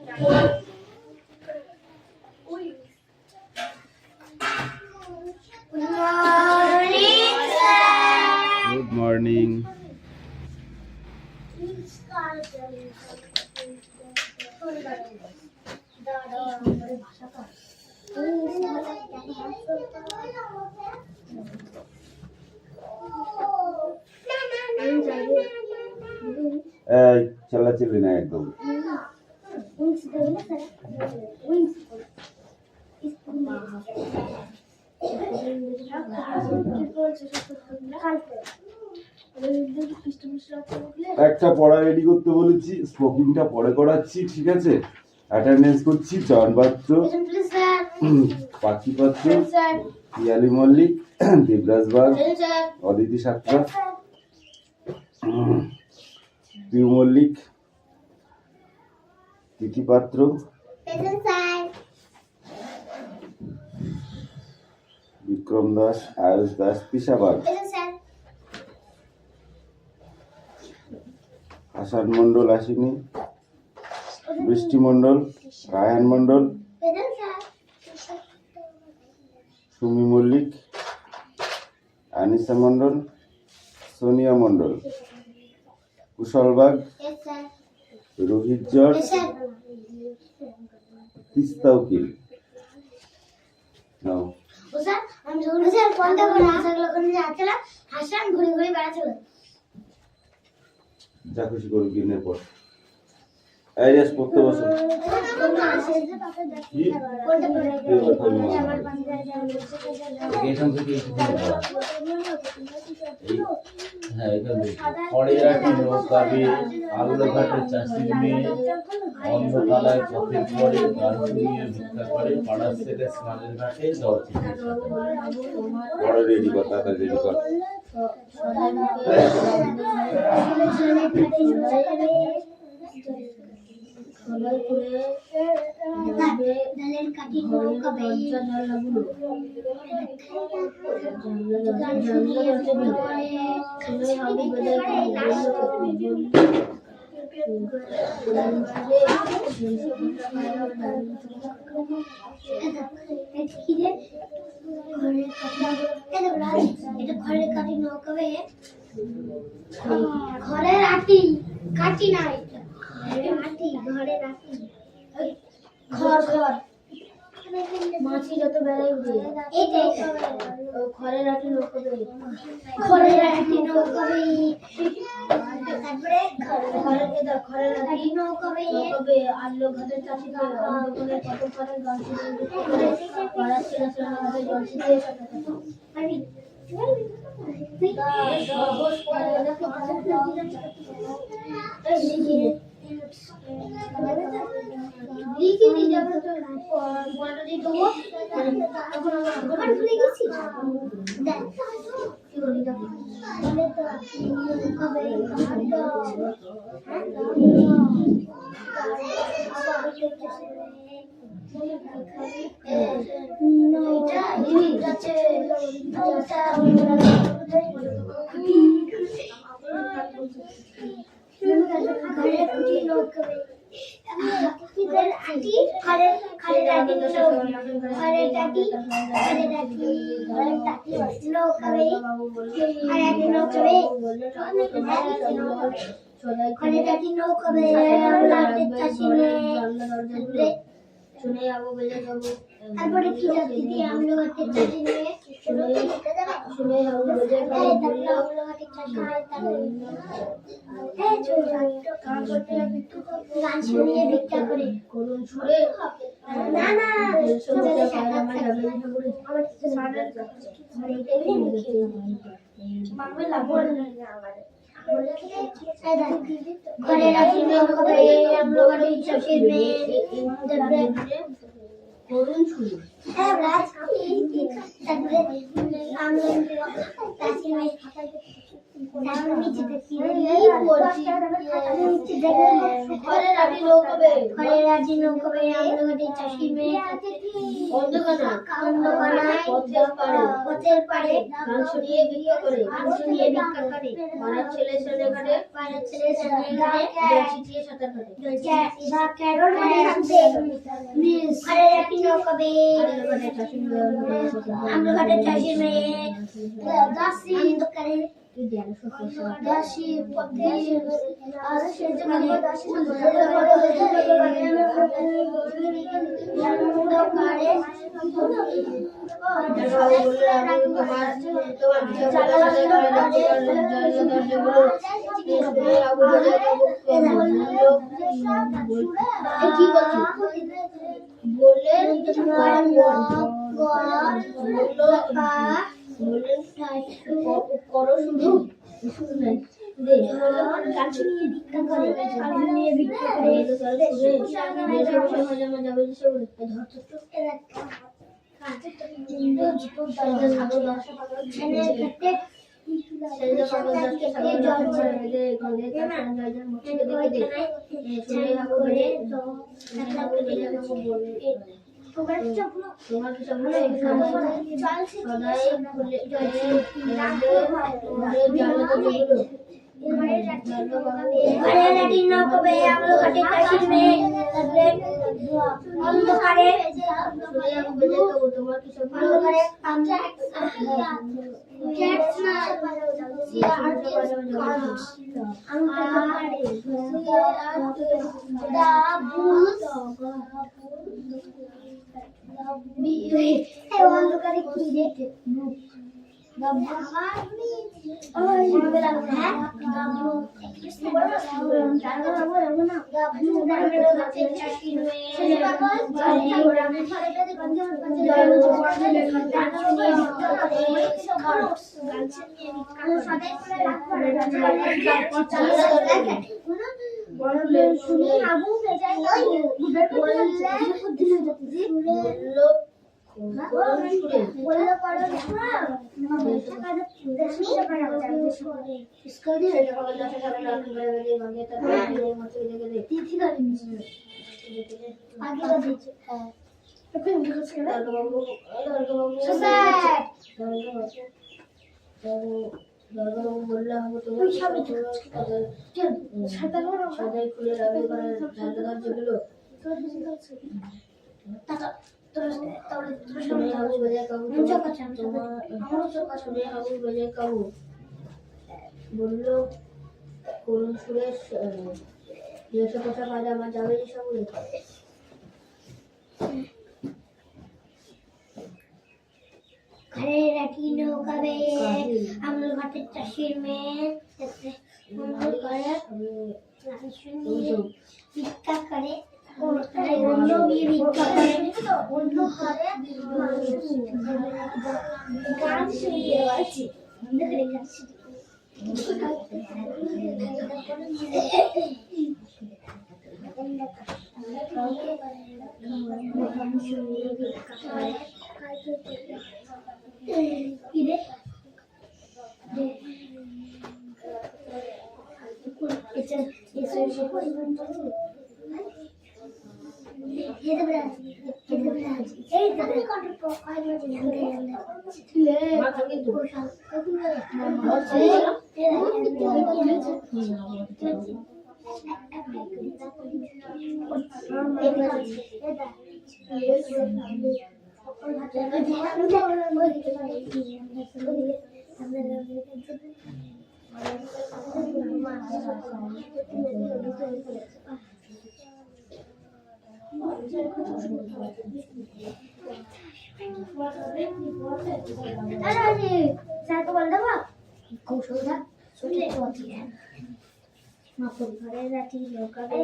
Good morning. চিল্লাচিল্লি না একদম। একটা পড়া রেডি করতে বলেছি, স্পোকিংটা পরে করাচ্ছি, ঠিক আছে? অ্যাটেন্ডেন্স করছি জন পাত্র, পাখি পাত্র, পিয়ালি মল্লিক, দেবরাজ বাগ, অদিতি সাতরা, পিউ মল্লিক, তিথি পাত্র, বিক্রম দাস, আয়ুষ দাস, তৃষা বাগ, হাসান মন্ডল আসেনি, বৃষ্টি মন্ডল, রায়ান মন্ডল, সুমি মল্লিক, আনিসা মন্ডল, সোনিয়া মন্ডল, কুশল বাগ, রোহিত জট, তিস্তা উকিল। নাও যা খুশি করো দিনের পর। আইরিয়াস পড়তে বসো। এখান থেকে আলুঘাটের চাষির মেয়ে অন্ধকালায় পথের পরে গান শুনিয়ে ভিক্ষা করে পাড়ার ছেলে স্নানের ঘাটে জল বড় রেডি কর, তাড়াতাড়ি রেডি কর। ঘরের আটি কাটি না, আটি ঘরের আটি, ঘর ঘর মাছি যত বেড়াই উঠে এইটাই ঘরের আটি নৌকাবে, ঘরের আটি নৌকাবে, তারপরে ঘরের আটি নৌকাবে, আলো ঘাটের চাষিতে অন্ধকারে কত ঘরের গান শুনে পাড়ার ছেলে ছেলে জল ছিটিয়ে আমি শুনে যাবো বলে যাবো, তারপরে কি যাচ্ছি দিয়ে আমলো হাতে চাটি নিয়ে শুনে যাবো বলে তারপরে আমলো হাতে চাটি এই চলে যাই কাজ করতে গান শুনিয়ে ভিক্ষা করে করুন ছড়ে না না চলে যাবে আমার যাবে আমার সাড়ার মানে এটাই মুখে মামা লাগবে না আমার ঘরে রাখি নৌকা আমলো হাতে চাটি নিয়ে করুণ ছুরি তারপরে আমরা ঘরের রাজি নৌকবে আমলগাটি চাষি মেয়ে অন্ধকানায় পথের পাড়ে গান শুনিয়ে ভিক্ষা করে পাড়ার ছেলে ছেলে ঘাটে জল ছিটিয়ে সাঁতার কাটে আমলগাটি চাষি মেয়ে দাসী পথে আর সেজে করো শুধু অন্ধকারে অন্ধকারে কি দেখে সদাই খুলে রাগে করে যেগুলো বললো করুণ সুরেশ দেড়শো টাকা পাইলে আমার যাবে সব ঘরে রাখি নৌকাবে আমল ঘাটের চাষির মেয়ে ভিক্ষা করে অন্য বিয়ে ভিক্ষা করে অন্য ঘরে গান শুনিয়ে আছে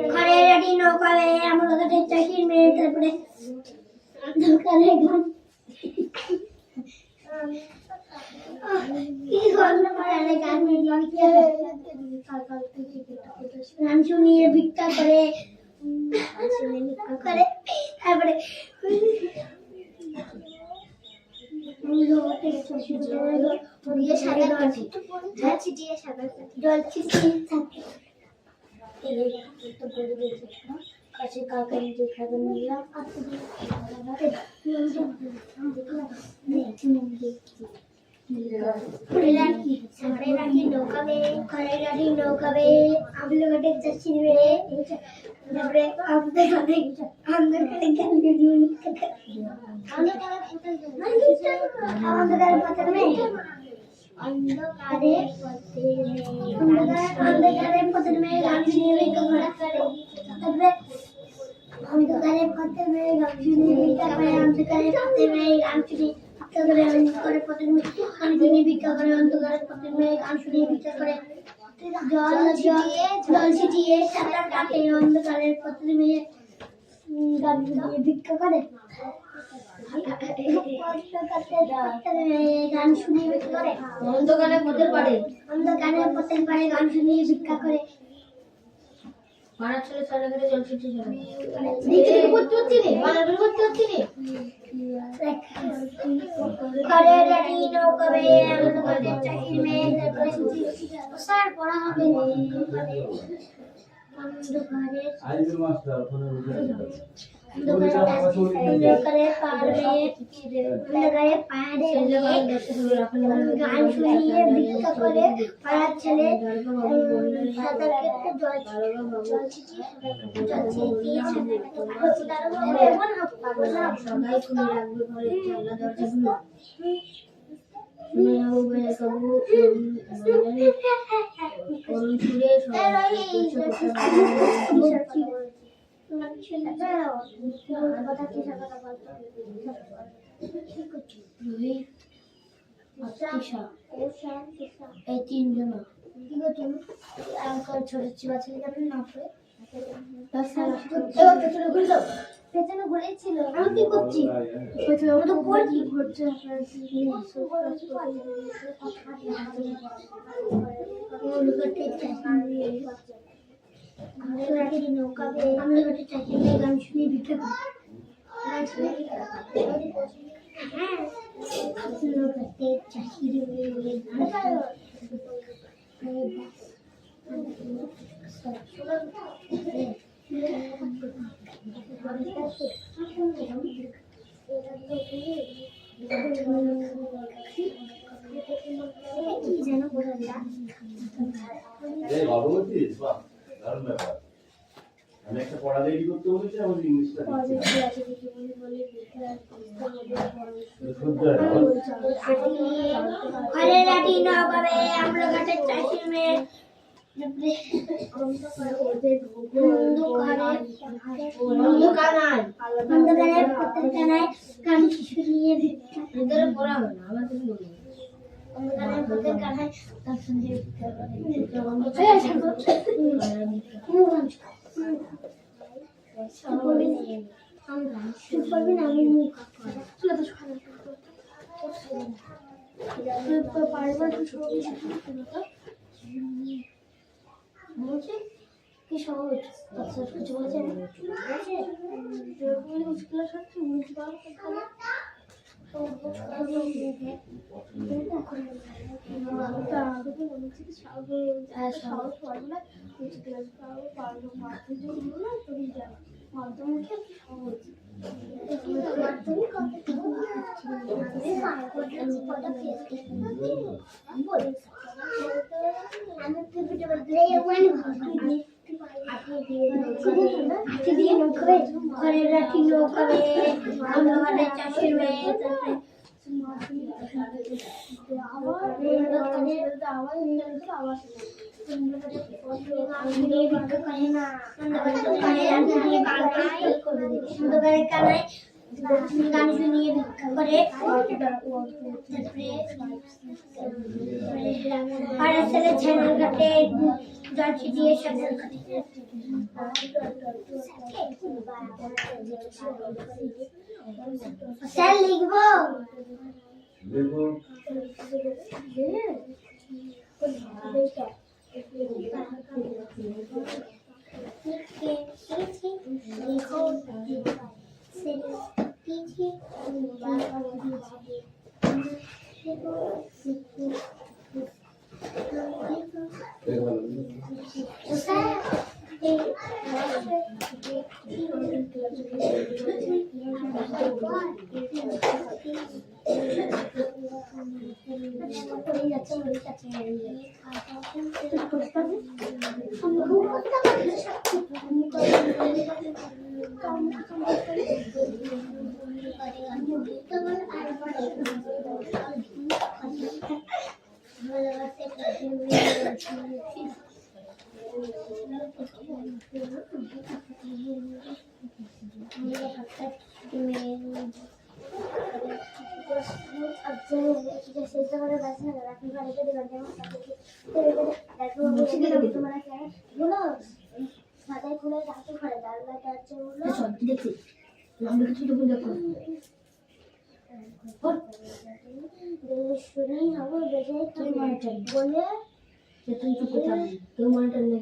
ঘরে নৌকাবে আমার কাছে চাষির মেয়ে তারপরে দোকানে গান গান শুনিয়ে ভিক্ষা করে তারপরে জল ছিটিয়ে থাকে এই তো করে দিয়েছে কাছে কাকা নিজে খাবে নিলাম নৌকাবে আমলো ঘাটে চাষি মেরে তারপরে আমাদের অন্ধকারে পথে মেয়ে গান শুনিয়ে অন্ধকারে পথে মেয়ে গান শুনিয়ে ভিক্ষা করে অন্ধকারে পথে মেয়ে গান শুনিয়ে অন্ধকারে পথে গান শুনিয়ে ভিক্ষা করে অন্ধকারে পথে মেয়ে গান শুনিয়ে ভিক্ষা করে জল ছিটিয়ে সাঁতার কাটে অন্ধকারের পথে মেয়ে গান শুনিয়ে ভিক্ষা করে গান শুনিয়ে ভিক্ষা করে অন্ধকারে পথের পাড়ে গান শুনিয়ে ভিক্ষা করে পাড়ার ছেলে সারাঘরে জল ছিটিয়ে করতে হচ্ছে রে বানাগুলো করতে হচ্ছে রে ঘরে রানী নৌকাবে আমাদের চাকরির মেয়ে তারপরে স্যার পড়া হবে অন্ধকারে আইজুল মাস্টার ওখানে উঠে অন্ধকারে পাড়ে গান শুনিয়ে ভিক্ষা করে পাড়ার ছেলে সাঁতার কেটে জল ছিটিয়ে সবাই খুলে রাখবে ঘরের জানলা দরজাগুলো করুণ সুরে এই তিনজন ছোট চিবা ছেলে যাবে না পেছনে ঘুরেছিল আমি কি করছি আমি তো পড়ছি ঘুরছে নৌকাবে আমি গান শুনিয়ে ভিক্ষা করি আমি একটা পড়া রেডি করতে বলেছি আমাদের ইংলিশটা ঘরে রাখি নৌকাবে আমরা ঘাটের চাষির মেয়ে অন্ধকারে পথের গান শুনিয়ে ভিতরে পড়া হবে না আবার তুমি বলবে অন্ধকারে পথের কানায় গান শুনিয়ে ভিক্ষা করে আমি মুখ বলছে কি সহজ কিছু বলছে মাধ্যমিকে সহজ মাধ্যমিক ঘরে রাখি নৌকাবে আমরা ঘরে চাষের মেয়ে গান শুনিয়ে ভিক্ষা করে পাড়ার ছেলে ছেলের ঘাটে জল ছিটিয়ে সাঁতার কাটে স্যার লিখবো লিখো মাথায় খুলে রাখতে পারে তার হচ্ছে দেখছি আমি কিছু তো দেখো শুনি আমার বেশি তুই মনিটর বলে যে তুই চুপ করে থাকবি তুই মনিটর নেই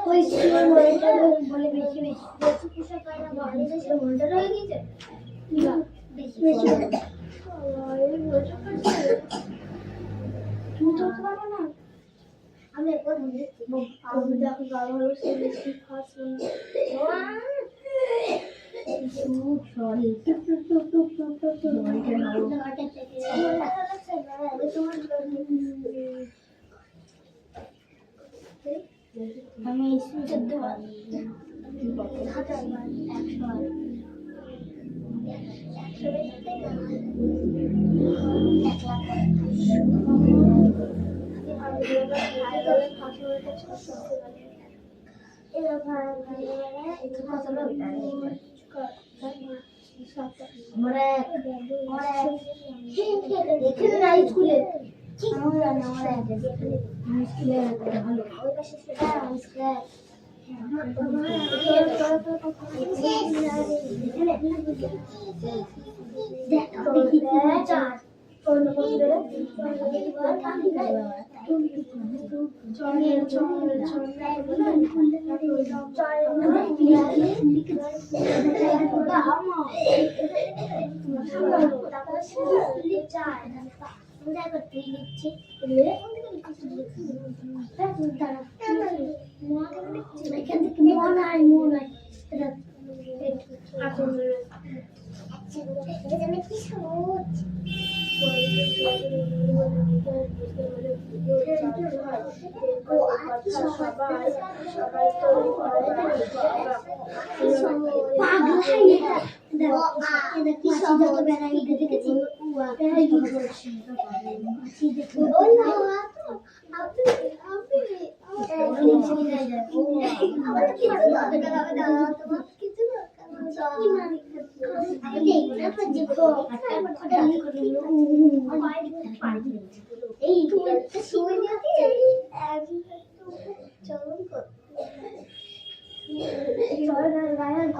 ওই মনিটর বলে বেশি বেশি বেশি কিছু পায় না বলে বেশি মনিটর হয়ে গেছে বেশি বেশি তুমি তো পারবে না আমি একবার দেখছি আমি যখন গাল হলো সে বেশি খাস সরি মনিটর নাও আমি 14 বার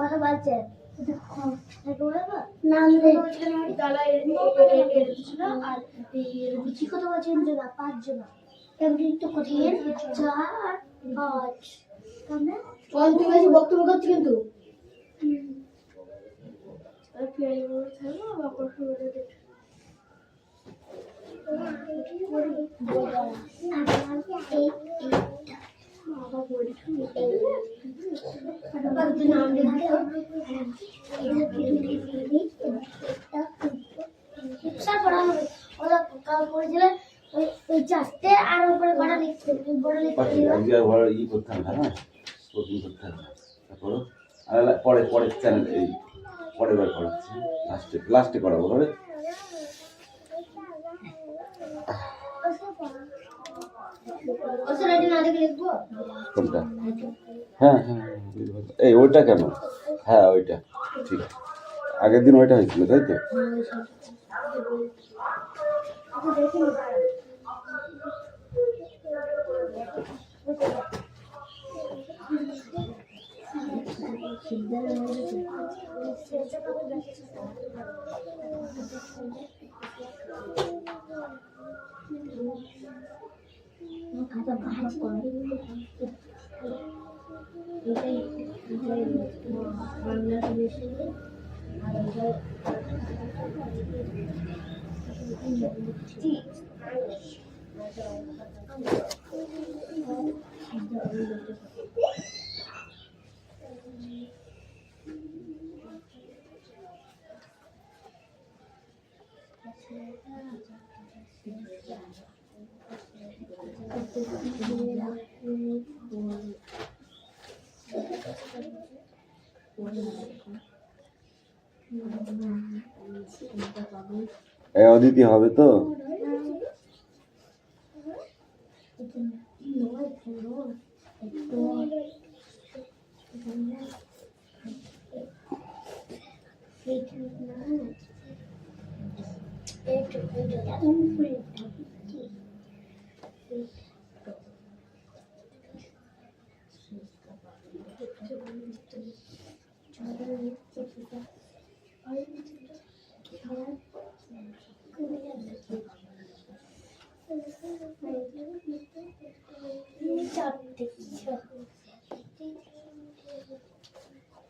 কথা বলছে নাম ছিল আর রুচি কথা বলছেন যে 5 জন তো কঠিন 4 5 তুমি এসে বক্তব্য করছি কিন্তু নাম পড়া হবে ওরা কাল করেছিলেন ওই চারটে আর উপরে কটা লিখতে বড় লিখতে ই করতে হবে হ্যাঁ স্পোর্টিং করতে হবে তারপরে আর পরে চ্যানেল এই পরের বার করাচ্ছি লাস্টে করাবো হবে কোনটা হ্যাঁ হ্যাঁ এই ওইটা কেন হ্যাঁ ওইটা ঠিক আগের দিন ওইটা হয়েছিল তাই তো এই অদিতি হবে তো?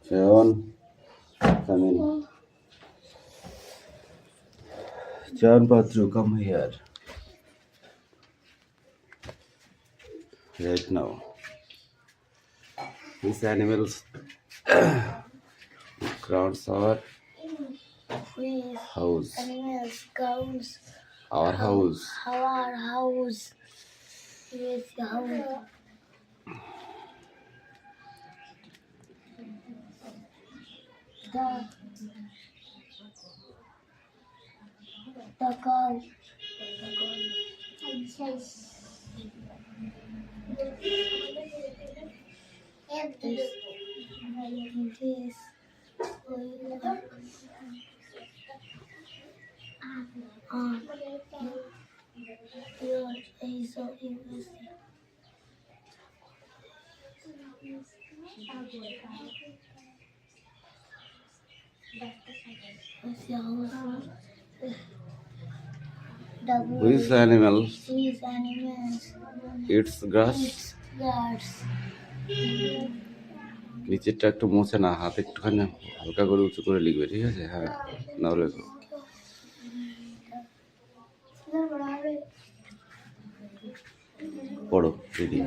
John, come in. John Patru, come here. Right now. These animals crowds our house. Animals, cows, Our house. our house. Yes, house. The cow. This. Your is so interesting. Which animal These animals eats grass? guards. নিচেরটা একটু মোছে না, হাত একটুখানি হালকা করে উঁচু করে লিখবে, ঠিক আছে? হ্যাঁ, নাও লেখো। পড়ো দিদি।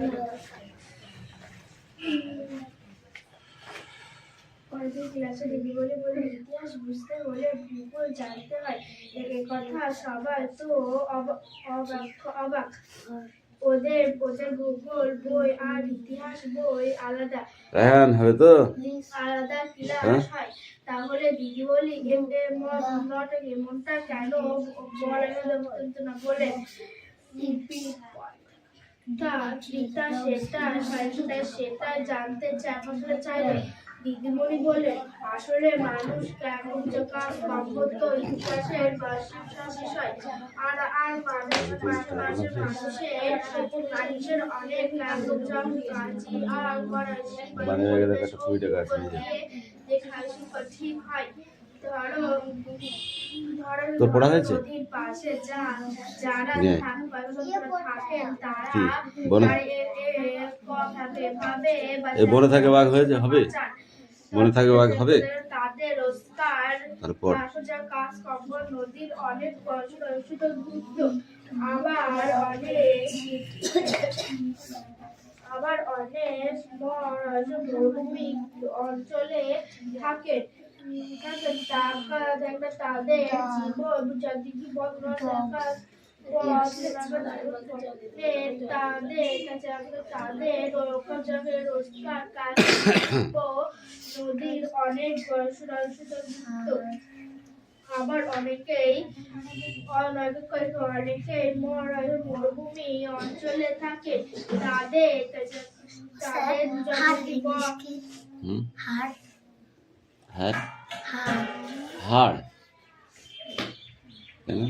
পরের ক্লাসে দিদি বলে ইতিহাস বুঝতে হলে ভূগোল জানতে হয়। এ কথা সবাই তো অবাক। ওদের ভূগোল বই আর ইতিহাস বই আলাদা রায়হান হবে তো? আলাদা ক্লাস হয়। তাহলে দিদি বলি এমনটা কেন বলে সেটা জানতে চাইলে দিদিমণি বলে আসলে মানুষ কেমন ইতিহাসের বিষয় আর মানুষের অনেক ঠিক হয়। তোর পড়া হয়েছে? নদীর পাশে যারা থাকেন তারা এই বনে থাকে বাঘ হয়েছে হবে? মনে থাকে বাঘ হবে? তাদের রোজগার তারপর কাজ কর্ম নদীর অনেক গুরুত্ব আবার অনেক মরুভূমি অঞ্চলে থাকে তাদের জীবন নদীর অনেক আবার অনেকেই মরুভূমি অঞ্চলে থাকে তাদের হাড় কেন?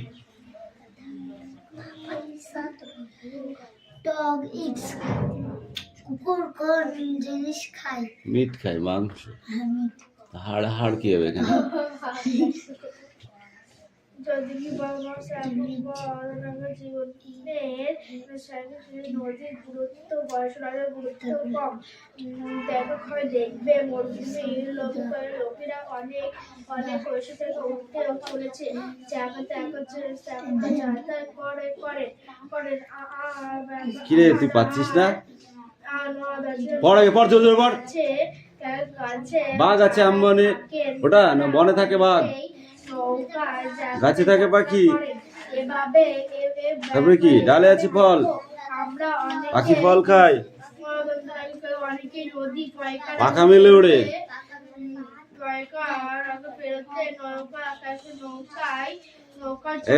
Dog eats. কুকুর কোন জিনিস খায়? মিট খায়, মাংস। হাড় হাড় কি হবে এখানে? যদি কি নদীর গুরুত্ব বয়সের গুরুত্ব কম দেখবে মরুভূমির লোকেরা অনেক বয়স থেকে উঠতে চলেছে কিরে তুই পাচ্ছিস না? পড় আগে পড়, জোরে পড়। বাঘ আছে আমবনে, ওটা না বনে থাকে বাঘ, গাছে থাকে পাখি। এভাবে তারপরে কি ডালে আছে ফল, আমরা পাখি ফল খায়, অনেকে নদী পাখা মেলে ওড়ে।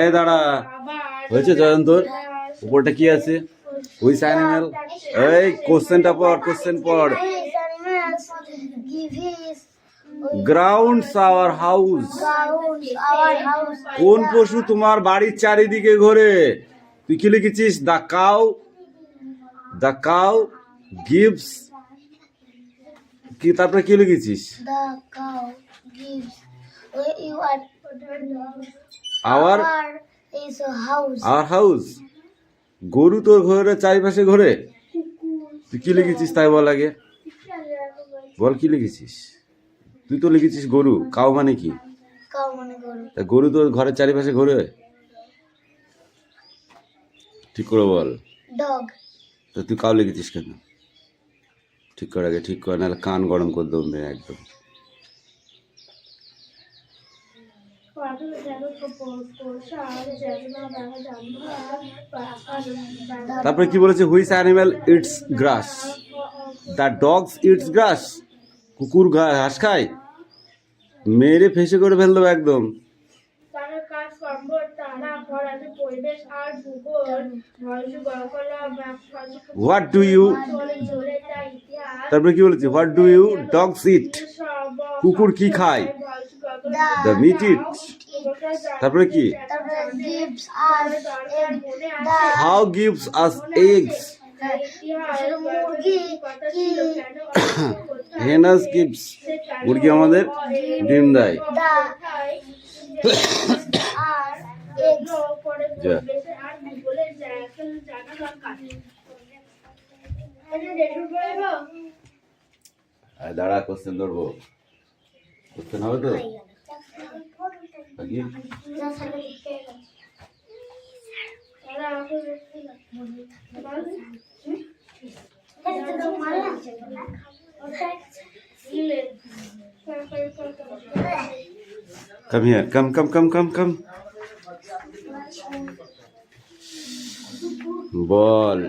এ দাঁড়া, হয়েছে জয়ন্ত, উপরটা কি আছে? হুইচ অ্যানিমেল, এই কোশ্চেনটা পড়, কোশ্চেন পড়। গ্রাউন্ডস আওয়ার হাউস, কোন পশু তোমার বাড়ির চারিদিকে ঘোরে? তুই কি লিখেছিস? The cow, the cow gives, কি তারপরে কি লিখেছিস? The cow gives you are our, is a house. Our house, গরু তোর ঘরের চারিপাশে ঘোরে। তুই কি লিখেছিস তাই বল আগে, বল কি লিখেছিস? তুই তো লিখেছিস গরু, কাউ মানে কি? Cow মানে গরু। তা গরু তোর ঘরের চারিপাশে ঘোরে? ঠিক করে বল। Dog. তা তুই কাউ লিখেছিস কেন? ঠিক কর আগে, ঠিক কর, নাহলে কান গরম করে দেবো মেয়ে একদম। তারপরে কি বলেছে? Which animal eats grass? The dogs eats grass, কুকুর ঘাস খায়। মেরে ফেসে করে ফেল দেবো একদম। তারা কাজ কর্ম, তারা পড়াতে পরিবেশ আর ভূগোল, হোয়াট ডু ইউ, তারপরে কি বলেছে? হোয়াট ডু ইউ ডগস ইট, কুকুর কি খায়? দ্য মিট ইট। তারপরে কি? তারপরে gives us egg. The how gives us eggs, মুরগি কি হেনাস গিভস, মুরগি আমাদের ডিম দেয়। the are eggs. যা। দাঁড়া, কোশ্চেন ধরবো, কোশ্চেন হবে তো নাকি? Come here, come. বল।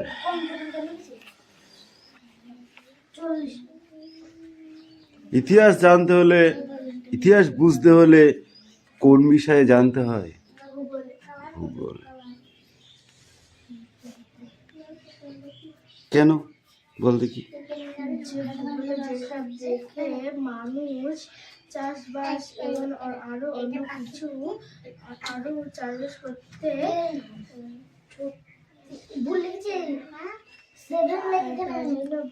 ইতিহাস জানতে হলে, ইতিহাস বুঝতে হলে কোন বিষয়ে জানতে হয়? ভূগোল। কেন বল দেখি? যেসব দেখে মানুষ চাষবাস এবং আরো অন্য কিছু আরো চাষবাস করতে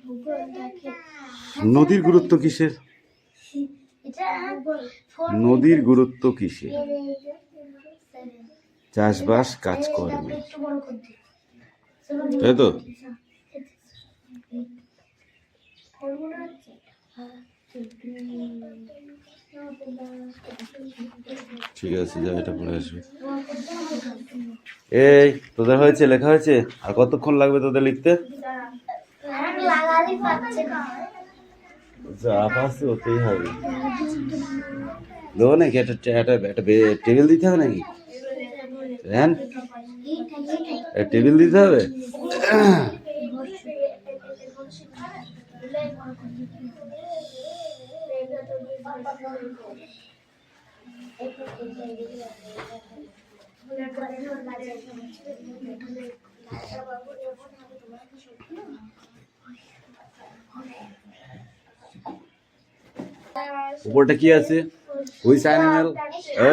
ভূগোল দেখে। নদীর গুরুত্ব কিসের? নদীর গুরুত্ব কিসের? চাষবাস কাজকর্মে, তাই তো? ঠিক আছে, যা, এটা পড়ে আসবে। এই তোদের হয়েছে, লেখা হয়েছে? আর কতক্ষণ লাগবে তোদের লিখতে? যা পারছে ওতেই হবে। দেবো নাকি? একটা টেবিল দিতে হবে নাকি? হ্যাঁ, টেবিল দিতে হবে। উপরটা কি আছে? হুইচ অ্যানিমেল,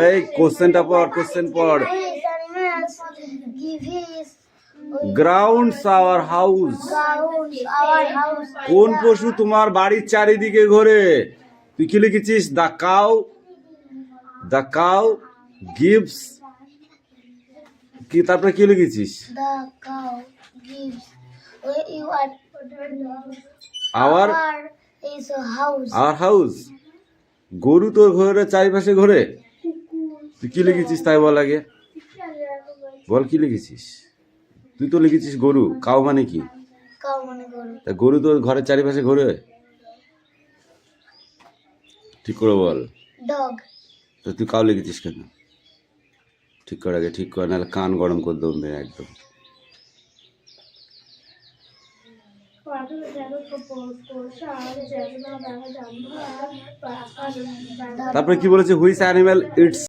এই কোশ্চেনটা পড়, কোশ্চেন পড়। গ্রাউন্ডস আওয়ার হাউস, কোন পশু তোমার বাড়ির চারিদিকে ঘোরে? তুই কি লিখেছিস? The cow, the cow gives, কি তারপরে কি লিখেছিস? The cow gives you are our, is a house. Our house, গরু তোর ঘরের চারিপাশে ঘোরে। তুই কি লিখেছিস তাই বল আগে, বল কি লিখেছিস? তুই তো লিখেছিস গরু, কাউ মানে কি? Cow মানে গরু। তা গরু তোর ঘরের চারিপাশে ঘোরে? ঠিক করে বল। Dog. তো তুই কাউ লিখেছিস কেন? ঠিক করার আগে ঠিক করে, নাহলে কান গরম করে দেবো মেয়ে একদম। তারপরে কি বলেছে, হুইচ অ্যানিমেল ইটস